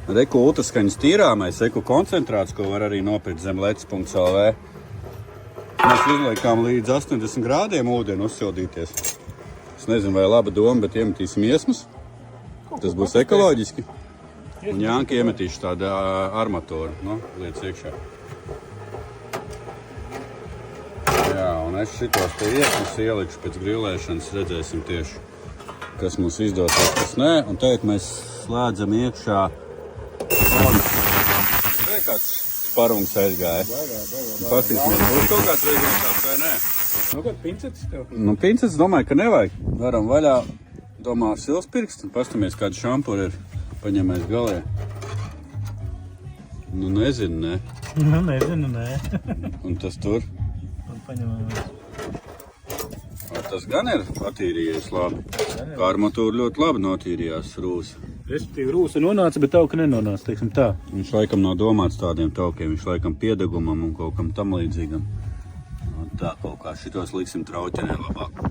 Reku ultraskaņas tīrāmais, reku koncentrāts, ko var arī nopirkt zem lec.lv. Mēs izliekām līdz 80 grādiem ūdeni uzsildīties. Es nezinu, vai laba doma, bet iemetīsim iesmas. Tas būs ekoloģiski. Un Jānka iemetīšu tādu armatūru, liec iekšā. Jā, un es šitos te iesmas ielikšu pēc grilēšanas, redzēsim tieši, kas mums izdosies, kas nē. Un tagad mēs slēdzam iekšā. Vai kāds sparungs aizgāja? Pastīsimies, būs kaut kāds rezultāts vai nē? Kāds pincetis tev? Pincetis domāju, ka nevajag. Varam vaļā, domā, silspirkstu. Pastamies, kādu šampuru ir paņemais galē. Nezinu, nē. Nezinu, nē. Un tas tur? Un paņemamies. Tas gan ir attīrījies labi. Kā armatūra ļoti labi notīrījās rūsa. Respektīvi, rūsa nonāca, bet tauka nenonāca, teiksim tā. Viņš laikam nav domāts tādiem taukiem, viņš laikam piedegumam un kaut kam tam līdzīgam. Tā kaut kā šitos liksim trauķenē labāk.